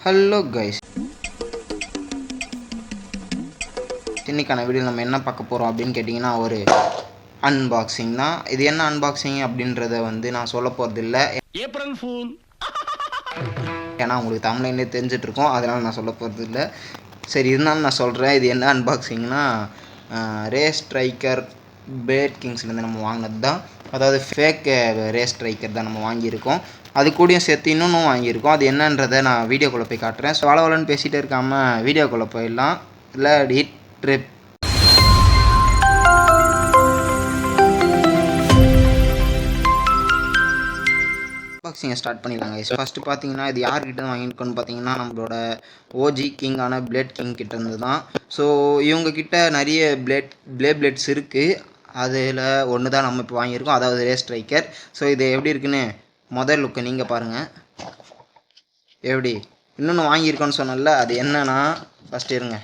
Hello guys, இன்னைக்கான video நம்ம என்ன பார்க்க போகிறோம் அப்படின்னு கேட்டிங்கன்னா ஒரு அன்பாக்சிங் தான். இது என்ன அன்பாக்சிங் அப்படின்றத நான் சொல்ல போகிறது இல்லை, ஏப்ரல் ஃபூல். ஏன்னா உங்களுக்கு தமிழ்லேயே தெரிஞ்சிட்ருக்கோம், அதனால் நான் சொல்ல போகிறது இல்லை. சரி, இருந்தாலும் நான் சொல்கிறேன். இது என்ன அன்பாக்சிங்னா ரேஸ் ஸ்ட்ரைக்கர் பேட் கிங்ஸ்லேருந்து நம்ம வாங்கினது தான். அதாவது ஃபேக் ரேஸ் ஸ்ட்ரைக்கர் தான் நம்ம வாங்கியிருக்கோம். அது கூடயும் சேர்த்து இன்னொன்றும் வாங்கியிருக்கோம். அது என்னன்றதை நான் வீடியோக்குள்ளே போய் காட்டுறேன். ஸோ வளவலன்னு பேசிகிட்டே இருக்காமல் வீடியோக்குள்ளே போயிடலாம். Let it rip. அன்பாக்சிங்கை ஸ்டார்ட் பண்ணிடலாங்க. ஃபஸ்ட்டு பார்த்தீங்கன்னா இது யார்கிட்ட வாங்கியிருக்கோன்னு பார்த்தீங்கன்னா நம்மளோட ஓஜி கிங்கான பிளேட் கிங் கிட்டேருந்து தான். ஸோ இவங்கக்கிட்ட நிறைய பிளேட்ஸ் இருக்குது. அதில் ஒன்று தான் நம்ம இப்போ வாங்கியிருக்கோம், அதாவது ரேஸ் ஸ்ட்ரைக்கர். ஸோ இது எப்படி இருக்குன்னு முதல் லுக்கு நீங்கள் பாருங்கள். எப்படி இன்னொன்று வாங்கியிருக்கோன்னு சொன்னல, அது என்னன்னா ஃபஸ்ட்டு இருங்க,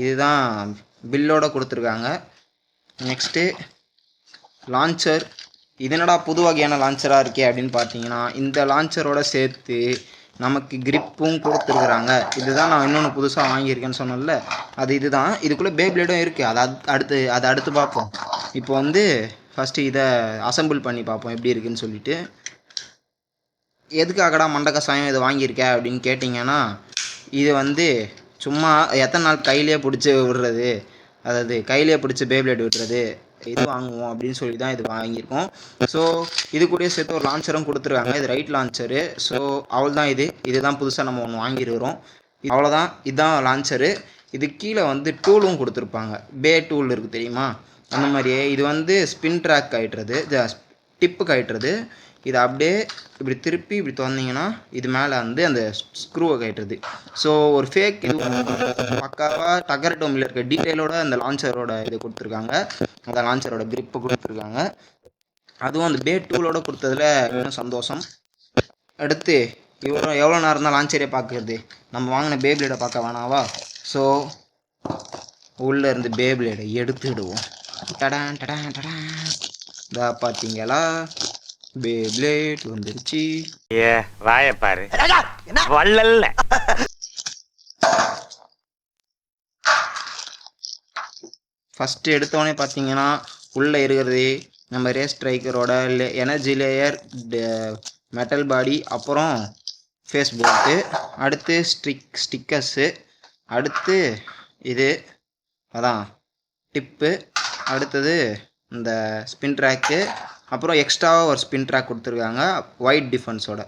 இதுதான் பில்லோடு கொடுத்துருக்காங்க. Next launcher. இது என்னடா புது வகையான லான்ச்சராக இருக்கே அப்படின்னு பார்த்தீங்கன்னா, இந்த லான்ச்சரோட சேர்த்து நமக்கு கிரிப்பும் கொடுத்துருக்குறாங்க. இதுதான் நான் இன்னொன்று புதுசாக வாங்கியிருக்கேன்னு சொன்னல, அது இதுதான். இதுக்குள்ளே பேப்ளேடும் இருக்குது. அதை அடுத்து பார்ப்போம். இப்போ ஃபஸ்ட்டு இதை அசம்பிள் பண்ணி பார்ப்போம் எப்படி இருக்குதுன்னு சொல்லிட்டு. எதுக்காகடா மண்டக்கசாயம் இதை வாங்கியிருக்கேன் அப்படின்னு கேட்டிங்கன்னா, இது சும்மா எத்தனை நாள் கையிலே பிடிச்சி விடுறது, அதாவது கையிலே பிடிச்சி பேப்ளேட் விடுறது, இது வாங்குவோம் அப்படின்னு சொல்லி தான் இது வாங்கியிருக்கோம். ஸோ இது கூட சேர்த்து ஒரு லான்ச்சரும் கொடுத்துருக்காங்க. இது ரைட் லான்ச்சரு. ஸோ அவ்வளோதான். இதுதான் புதுசாக நம்ம ஒன்று வாங்கியிருக்கிறோம். அவ்வளோதான், இதுதான் லான்ச்சரு. இது கீழே டூலும் கொடுத்துருப்பாங்க. பே டூல் இருக்குது தெரியுமா, அந்த மாதிரியே இது ஸ்பின் ட்ராக் ஆகிட்டுறது, டிப்புக்கு ஆகிட்டுறது. இது அப்படியே இப்படி திருப்பி இப்படி திறந்தீங்கன்னா இது மேலே அந்த ஸ்க்ரூவை கட்டுறது. ஸோ ஒரு ஃபேக் இது பக்காவாக டகர் டோமில் இருக்க டீட்டெயிலோட அந்த லான்ச்சரோட இது கொடுத்துருக்காங்க, அந்த லான்ச்சரோட கிரிப்பை கொடுத்துருக்காங்க. அதுவும் அந்த பே டூலோட கொடுத்ததில் இன்னும் சந்தோஷம். அடுத்து எவ்வளோ நேரம் தான் லான்ச்சரே பார்க்குறது, நம்ம வாங்கின பேப்ளேடை பார்க்க வேணாவா? ஸோ உள்ளே இருந்து பேப்ளேடை எடுத்துடுவோம். டடான் டடான் டடான். இதா பார்த்தீங்களா, பேப்ளேட் வந்துருச்சு. வாய பாரு வள்ளல்ல. ஃபஸ்ட்டு எடுத்தோடனே பார்த்தீங்கன்னா உள்ளே இருக்கிறது நம்ம ரேஸ் ஸ்ட்ரைக்கரோட எனர்ஜி லேயர், மெட்டல் பாடி, அப்புறம் ஃபேஸ் போல்ட்டு, அடுத்து ஸ்டிக்கர்ஸு, அடுத்து இது அதான் டிப்பு, அடுத்தது இந்த ஸ்பின் ட்ராக்கு, அப்புறம் எக்ஸ்ட்ராவாக ஒரு ஸ்பின் ட்ராக் கொடுத்துருக்காங்க ஒயிட் டிஃபென்ஸோட.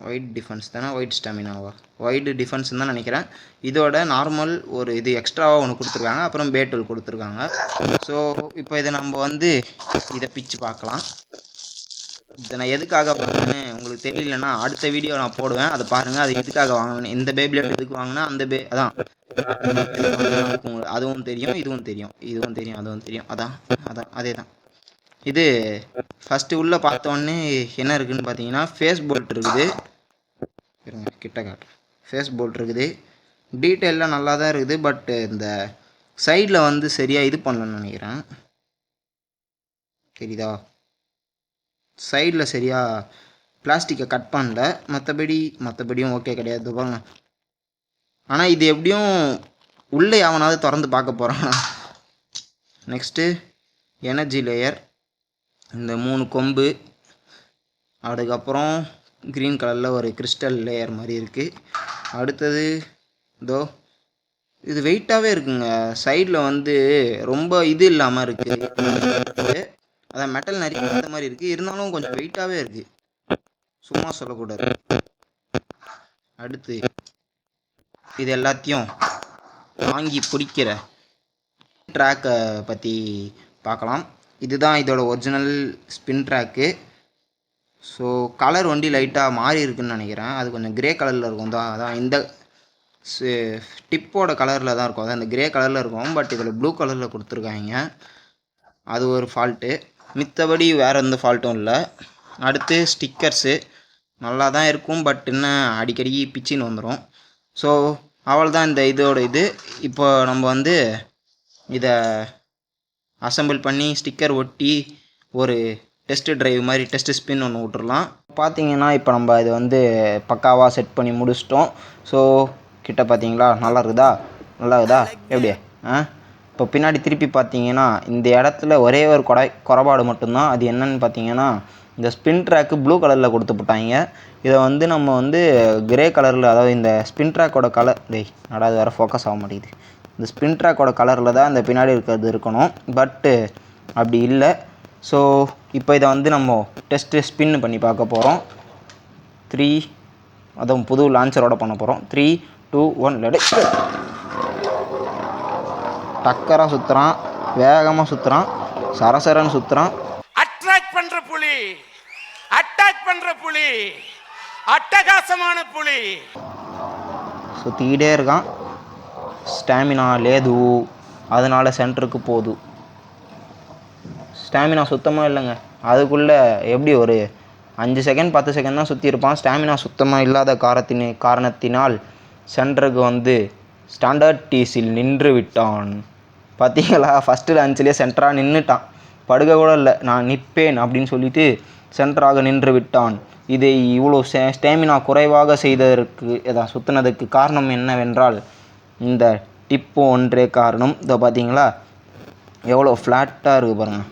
ஒயிட் டிஃபென்ஸ் தானே, ஒயிட் ஸ்டாமினாவா, ஒயிட் டிஃபென்ஸ்னு தான் நினைக்கிறேன். இதோட நார்மல் ஒரு இது எக்ஸ்ட்ராவாக ஒன்று கொடுத்துருக்காங்க, அப்புறம் பேட்டல் கொடுத்துருக்காங்க. ஸோ இப்போ இதை நம்ம இதை பிச்சு பார்க்கலாம். இதை நான் எதுக்காக வாங்கினேன் உங்களுக்கு தெரியலன்னா அடுத்த வீடியோ நான் போடுவேன், அதை பாருங்கள். அது எதுக்காக வாங்கினேன், இந்த பேப்ளேட் எதுக்கு வாங்கினா அதான் அதுவும் தெரியும், இதுவும் தெரியும், அதுவும் தெரியும். அதே தான். இது ஃபஸ்ட்டு உள்ளே பார்த்தோன்னே என்ன இருக்குதுன்னு பார்த்தீங்கன்னா ஃபேஸ் போல்ட் இருக்குது. கிட்ட காட்டுறேன். ஃபேஸ் போல்ட் இருக்குது. டீட்டெயிலாம் நல்லா தான் இருக்குது. பட் இந்த சைடில் சரியாக இது பண்ணலன்னு நினைக்கிறேன். தெரியுதா, சைடில் சரியாக பிளாஸ்டிக்கை கட் பண்ணல. மற்றபடியும் ஓகே கிடையாது பாருங்க. ஆனால் இது எப்படியும் உள்ளே எவனாவது திறந்து பார்க்க போகிறான். நெக்ஸ்ட்டு எனர்ஜி லேயர், இந்த 3 கொம்பு, அதுக்கப்புறம் க்ரீன் கலரில் ஒரு கிறிஸ்டல் லேயர் மாதிரி இருக்குது. அடுத்தது இது வெயிட்டாகவே இருக்குங்க. சைடில் ரொம்ப இது இல்லாமல் இருக்குது, அதான் மெட்டல் நிறைய இந்த மாதிரி இருக்குது, இருந்தாலும் கொஞ்சம் வெயிட்டாகவே இருக்குது, சும்மா சொல்லக்கூடாது. அடுத்து இது எல்லாத்தையும் வாங்கி பிடிக்கிற ட்ராக்கை பற்றி பார்க்கலாம். இதுதான் இதோட original spin track. So colour லைட்டாக மாறி இருக்குதுன்னு நினைக்கிறேன். அது கொஞ்சம் கிரே கலரில் இருக்கும் தான். அதான் இந்த டிப்போட கலரில் தான் இருக்கும், அதான் இந்த கிரே கலரில் இருக்கும். பட் இதில் ப்ளூ கலரில் கொடுத்துருக்காங்க, அது ஒரு ஃபால்ட்டு. மித்தபடி வேறு எந்த ஃபால்ட்டும் இல்லை. அடுத்து ஸ்டிக்கர்ஸு நல்லா தான் இருக்கும், பட் இன்னும் அடிக்கடி பிச்சின்னு வந்துடும். ஸோ அவள் தான் இதோட இது. இப்போ நம்ம இதை அசம்பிள் பண்ணி ஸ்டிக்கர் ஒட்டி ஒரு டெஸ்ட் டிரைவ் மாதிரி டெஸ்ட் ஸ்பின் ஒன்று விட்டுறலாம். பார்த்தீங்கன்னா இப்போ நம்ம இது வந்து பக்காவாக செட் பண்ணி முடிச்சிட்டோம். ஸோ கிட்ட பார்த்தீங்களா நல்லா இருக்குதா எப்படி இப்போ பின்னாடி திருப்பி பார்த்தீங்கன்னா இந்த இடத்துல ஒரே ஒரு குறைபாடு மட்டும்தான். அது என்னன்னு பார்த்தீங்கன்னா இந்த ஸ்பின் ட்ராக்கு ப்ளூ கலரில் கொடுத்து போட்டாங்க. இதை வந்து நம்ம வந்து கிரே கலரில், அதாவது இந்த ஸ்பின் ட்ராக்கோட கலர் அது வேறு ஃபோக்கஸ் ஆக மாட்டேங்குது. இந்த ஸ்பின் ட்ராக்கோட கலரில் தான் இந்த பின்னாடி இருக்கிறது இருக்கணும். பட்டு அப்படி இல்லை. ஸோ இப்போ இதை வந்து நம்ம டெஸ்ட்டு ஸ்பின் பண்ணி பார்க்க போகிறோம். 3 அதுவும் புது லான்ச்சரோட பண்ண போகிறோம். 3 2 1 டக்கராக சுற்றுறான், வேகமாக சுற்றுறான், சரசரன்னு சுற்றுறான். அட்ராக்ட் பண்ற புலி, அட்டாக் பண்ற புலி, அட்டகாசமான புலி. சுற்றிக்கிட்டே இருக்கான். ஸ்டாமினா லேது, அதனால் சென்டருக்கு போகுது. ஸ்டாமினா சுத்தமாக இல்லைங்க. அதுக்குள்ளே எப்படி ஒரு 5 செகண்ட் 10 செகண்ட் தான் சுற்றியிருப்பான். ஸ்டாமினா சுத்தமாக இல்லாத காரணத்தினால் சென்டருக்கு வந்து ஸ்டாண்டர்ட் டீஸில் நின்று விட்டான். பார்த்தீங்களா, ஃபஸ்ட்டு லான்ச்லேயே சென்டராக நின்றுட்டான். படுக்க கூட இல்லை, நான் நிற்பேன் அப்படின்னு சொல்லிட்டு சென்டராக நின்று விட்டான். இதை இவ்வளோ ஸ்டாமினா குறைவாக செய்ததற்கு சுற்றினதுக்கு காரணம் என்னவென்றால் இந்த டிப்பு ஒன்றே காரணம். இதை பார்த்தீங்களா எவ்வளோ ஃப்ளாட்டாக இருக்குது பாருங்கள்.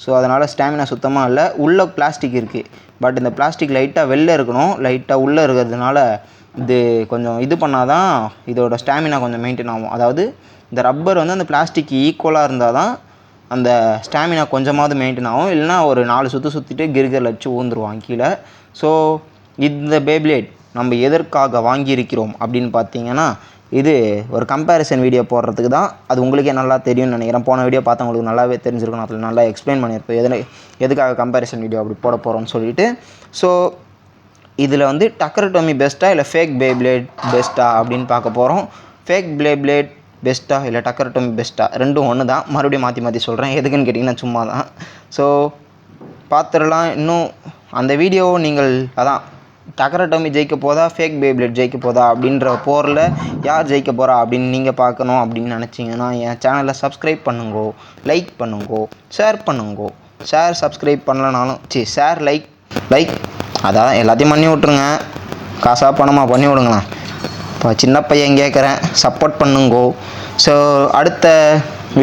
ஸோ அதனால் ஸ்டாமினா சுத்தமாக இல்லை. உள்ளே பிளாஸ்டிக் இருக்குது, பட் இந்த பிளாஸ்டிக் லைட்டாக வெளில இருக்கணும். லைட்டாக உள்ளே இருக்கிறதுனால இது கொஞ்சம் இது பண்ணால் தான் இதோட ஸ்டாமினா கொஞ்சம் மெயின்டைன் ஆகும். அதாவது இந்த ரப்பர் வந்து அந்த பிளாஸ்டிக் ஈக்குவலாக இருந்தால் தான் அந்த ஸ்டாமினா கொஞ்சமாவது மெயின்டைன் ஆகும். இல்லைனா ஒரு 4 சுற்றிட்டு கிரிகரில் வச்சு ஊந்துருவான் கீழே. ஸோ இந்த பேப்லேட் நம்ம எதற்காக வாங்கியிருக்கிறோம் அப்படின்னு பார்த்தீங்கன்னா, இது ஒரு கம்பேரிசன் வீடியோ போடுறதுக்கு தான். அது உங்களுக்கே நல்லா தெரியும்னு நினைக்கிறேன். போன வீடியோ பார்த்தவங்களுக்கு நல்லாவே தெரிஞ்சிருக்கணும். அதில் நல்லா எக்ஸ்பிளைன் பண்ணியிருப்பேன் எதுக்காக கம்பேரிசன் வீடியோ அப்படி போட போகிறோம்னு சொல்லிட்டு. ஸோ இதில் வந்து டக்கர் டோமி பெஸ்ட்டாக இல்லை ஃபேக் பேப்லேட் பெஸ்ட்டாக அப்படின்னு பார்க்க போகிறோம். ஃபேக் பேப்லேட் பெஸ்ட்டாக இல்லை டக்கர் டோமி பெஸ்ட்டாக, ரெண்டும் ஒன்று தான். மறுபடியும் மாற்றி சொல்கிறேன். எதுக்குன்னு கேட்டிங்கன்னா சும்மா தான். ஸோ பார்த்துடலாம். இன்னும் அந்த வீடியோ நீங்கள் அதான் டக்கர் டோமி ஜெயிக்க போதா ஃபேக் பேப்லேட் ஜெயிக்க போதா அப்படின்ற போரில் யார் ஜெயிக்க போகிறா அப்படின்னு நீங்கள் பார்க்கணும் அப்படின்னு நினச்சிங்கன்னா என் சேனலை சப்ஸ்கிரைப் பண்ணுங்கோ, லைக் பண்ணுங்கோ, ஷேர் பண்ணுங்கோ. ஷேர் சப்ஸ்கிரைப் பண்ணலனாலும் ஷேர் லைக் அதான் எல்லாத்தையும் பண்ணி விட்ருங்க. காசாக பணமாக பண்ணி விடுங்களா. இப்போ சின்ன பையன் கேட்குறேன், சப்போர்ட் பண்ணுங்கோ. ஸோ அடுத்த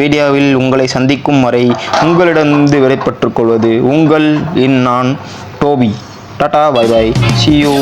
வீடியோவில் உங்களை சந்திக்கும் வரை உங்களிடமிருந்து விடைபெற்றுக் கொள்வது உங்கள் நான் Toby. Tata, bye bye, see you.